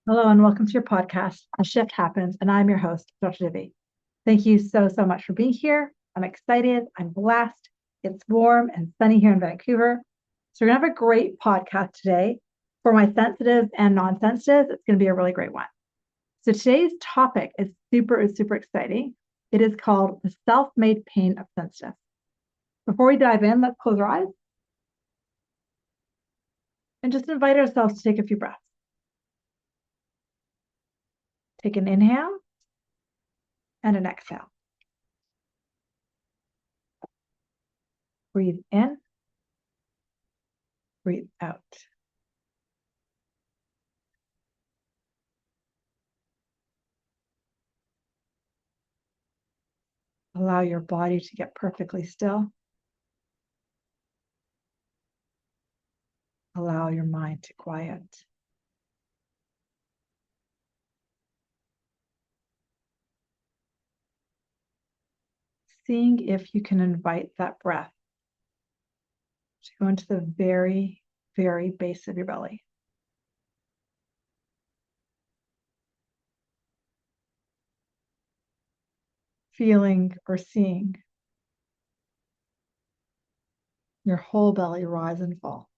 Hello and welcome to your podcast, A Shift Happens, and I'm your host, Dr. Divi. Thank you so much for being here. I'm excited. I'm blessed. It's warm and sunny here in Vancouver. So we're going to have a great podcast today. For my sensitives and non-sensitives, it's going to be a really great one. So today's topic is super exciting. It is called the self-made pain of sensitive. Before we dive in, let's close our eyes and just invite ourselves to take a few breaths. Take an inhale and an exhale. Breathe in, breathe out. Allow your body to get perfectly still. Allow your mind to quiet. Seeing if you can invite that breath to go into the very base of your belly. Feeling or seeing your whole belly rise and fall.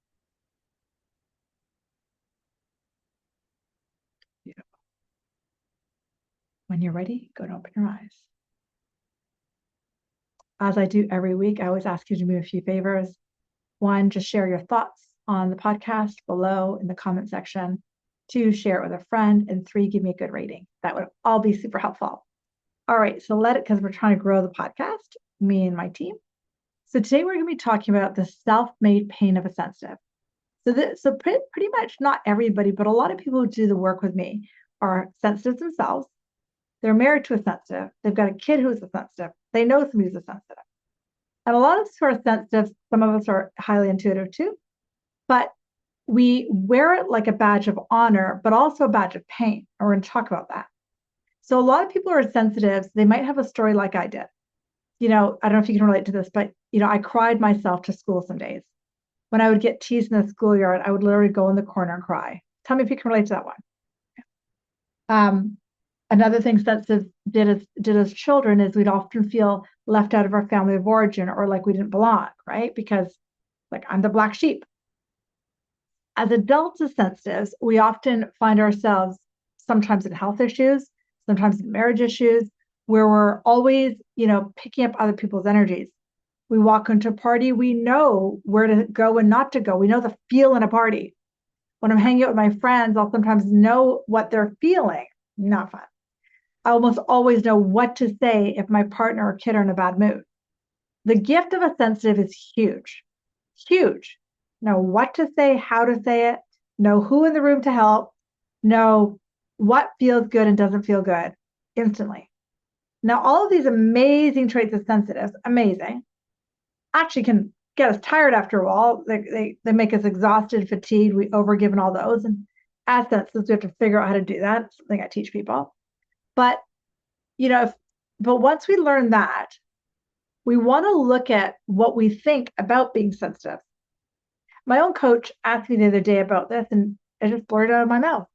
Beautiful. When you're ready, go and open your eyes. As I do every week, I always ask you to do me a few favors. One, just share your thoughts on the podcast below in the comment section. Two, share it with a friend. And three, give me a good rating. That would all be super helpful. All right, so because we're trying to grow the podcast, me and my team. So today we're going to be talking about the self-made pain of a sensitive. So pretty much not everybody, but a lot of people who do the work with me are sensitives themselves. They're married to a sensitive. They've got a kid who's a sensitive. They know somebody who's a sensitive. And a lot of us who are sensitive, some of us are highly intuitive too, but we wear it like a badge of honor, but also a badge of pain. And we're going to talk about that. So a lot of people who are sensitives, they might have a story like I did. I don't know if you can relate to this, but I cried myself to school some days. When I would get teased in the schoolyard, I would literally go in the corner and cry. Tell me if you can relate to that one. Another thing sensitives did as children is we'd often feel left out of our family of origin or like we didn't belong, right? Because like I'm the black sheep. As adults as sensitives, we often find ourselves sometimes in health issues, sometimes in marriage issues, where we're always, picking up other people's energies. We walk into a party, we know where to go and not to go. We know the feel in a party. When I'm hanging out with my friends, I'll sometimes know what they're feeling. Not fun. I almost always know what to say if my partner or kid are in a bad mood. The gift of a sensitive is huge. Know what to say, how to say it, know who in the room to help, know what feels good and doesn't feel good instantly. Now, all of these amazing traits of sensitives, amazing, actually can get us tired after a while. They make us exhausted, fatigued. We overgive and all those. And as sensitives, we have to figure out how to do that. It's something I teach people. But, but once we learn that, we want to look at what we think about being sensitive. My own coach asked me the other day about this, and I just blurted out of my mouth.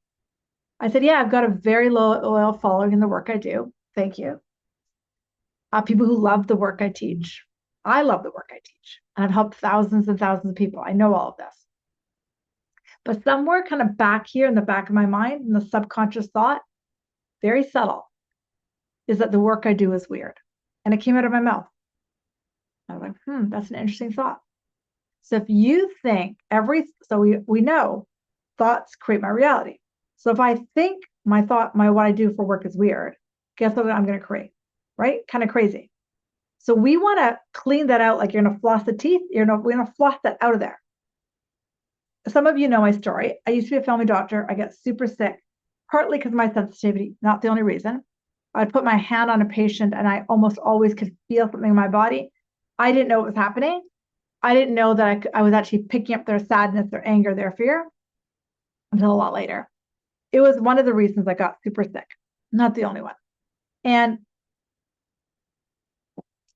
I said, yeah, I've got a very loyal following in the work I do. Thank you. People who love the work I teach. I love the work I teach. And I've helped thousands and thousands of people. I know all of this. But somewhere kind of back here in the back of my mind, in the subconscious thought, very subtle, is that the work I do is weird. And it came out of my mouth. I was like, that's an interesting thought. So if you think we know thoughts create my reality. So if I think what I do for work is weird, guess what I'm going to create, right? Kind of crazy. So we want to clean that out like you're going to floss the teeth. We're going to floss that out of there. Some of you know my story. I used to be a family doctor. I got super sick, partly because of my sensitivity, not the only reason. I'd put my hand on a patient and I almost always could feel something in my body. I didn't know what was happening. I didn't know that I was actually picking up their sadness, their anger, their fear until a lot later. It was one of the reasons I got super sick, not the only one. And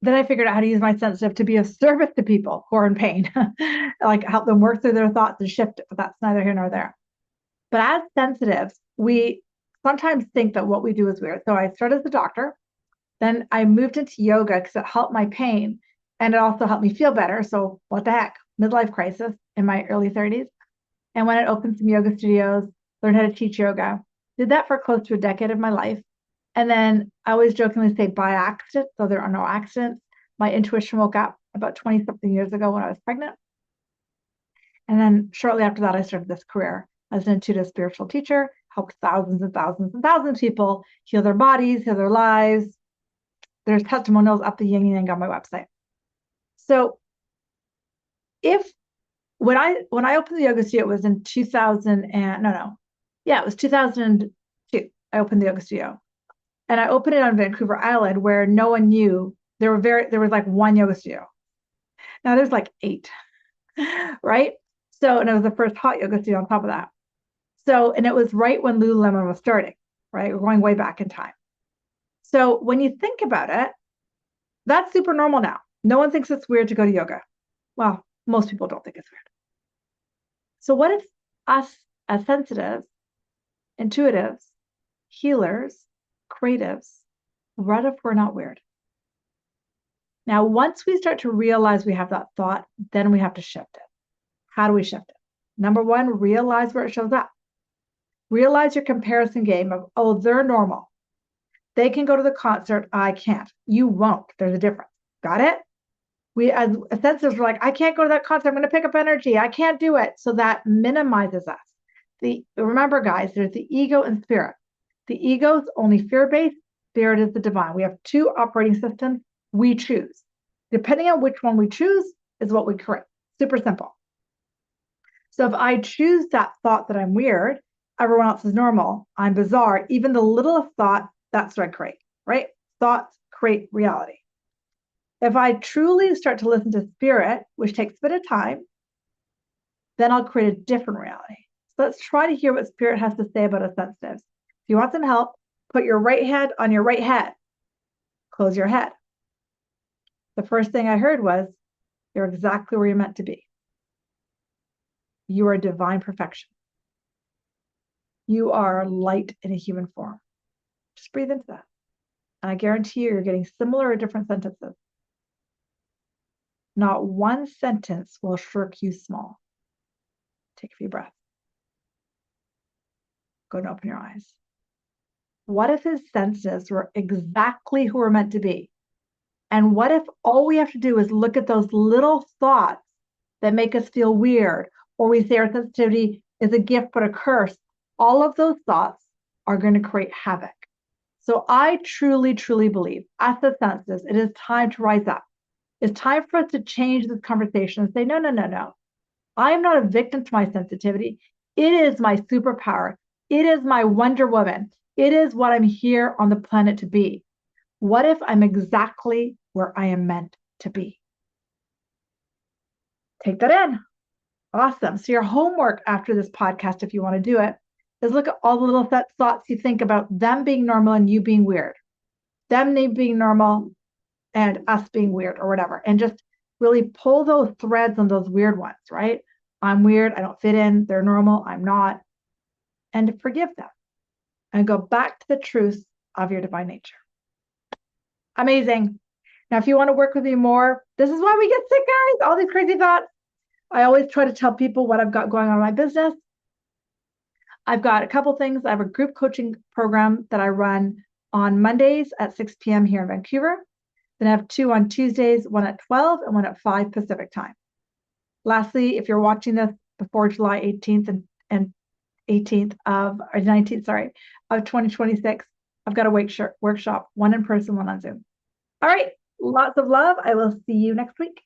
then I figured out how to use my sensitive to be of service to people who are in pain, like help them work through their thoughts and shift it, but that's neither here nor there. But as sensitives, we sometimes think that what we do is weird. So I started as a doctor. Then I moved into yoga because it helped my pain and it also helped me feel better. So what the heck? Midlife crisis in my early 30s. And when I opened some yoga studios, learned how to teach yoga, did that for close to a decade of my life. And then I always jokingly say by accident, so there are no accidents. My intuition woke up about 20 something years ago when I was pregnant. And then shortly after that, I started this career as an intuitive spiritual teacher, helped thousands and thousands and thousands of people heal their bodies, heal their lives. There's testimonials up the yin yang on my website. So if when I opened the yoga studio, it was in 2000 and it was 2002. I opened the yoga studio, and I opened it on Vancouver Island where no one knew there was like one yoga studio. Now there's like 8, right? So, and it was the first hot yoga studio on top of that. So, and it was right when Lululemon was starting, right? We're going way back in time. So when you think about it, that's super normal now. No one thinks it's weird to go to yoga. Well, most people don't think it's weird. So what if us as sensitives, intuitives, healers, creatives, what if we're not weird? Now, once we start to realize we have that thought, then we have to shift it. How do we shift it? Number 1, realize where it shows up. Realize your comparison game of, oh, they're normal. They can go to the concert. I can't. You won't. There's a difference. Got it? We as sensors are like, I can't go to that concert. I'm going to pick up energy. I can't do it. So that minimizes us. Remember, guys, there's the ego and spirit. The ego is only fear-based. Spirit is the divine. We have 2 operating systems. We choose. Depending on which one we choose is what we create. Super simple. So if I choose that thought that I'm weird, everyone else is normal, I'm bizarre, even the littlest thought, that's what I create, right? Thoughts create reality. If I truly start to listen to spirit, which takes a bit of time, then I'll create a different reality. So let's try to hear what spirit has to say about us sensitives. If you want some help, put your right hand on your right head. Close your head. The first thing I heard was, you're exactly where you're meant to be. You are divine perfection. You are light in a human form. Just breathe into that. And I guarantee you're getting similar or different sentences. Not one sentence will shirk you small. Take a few breaths. Go and open your eyes. What if his senses were exactly who we're meant to be? And what if all we have to do is look at those little thoughts that make us feel weird, or we say our sensitivity is a gift but a curse? All of those thoughts are going to create havoc. So I truly, truly believe, as the senses, it is time to rise up. It's time for us to change this conversation and say, no, no, no, no. I am not a victim to my sensitivity. It is my superpower. It is my Wonder Woman. It is what I'm here on the planet to be. What if I'm exactly where I am meant to be? Take that in. Awesome. So your homework after this podcast, if you want to do it, is look at all the little thoughts you think about them being normal and you being weird. Them being normal and us being weird or whatever. And just really pull those threads on those weird ones, right? I'm weird. I don't fit in. They're normal. I'm not. And to forgive them and go back to the truth of your divine nature. Amazing. Now, if you want to work with me more, this is why we get sick, guys. All these crazy thoughts. I always try to tell people what I've got going on in my business. I've got a couple things. I have a group coaching program that I run on Mondays at 6 p.m. here in Vancouver. Then I have 2 on Tuesdays, one at 12 and one at 5 Pacific time. Lastly, if you're watching this before July 18th and 18th of, or 19th, of 2026, I've got a workshop, one in person, one on Zoom. All right, lots of love. I will see you next week.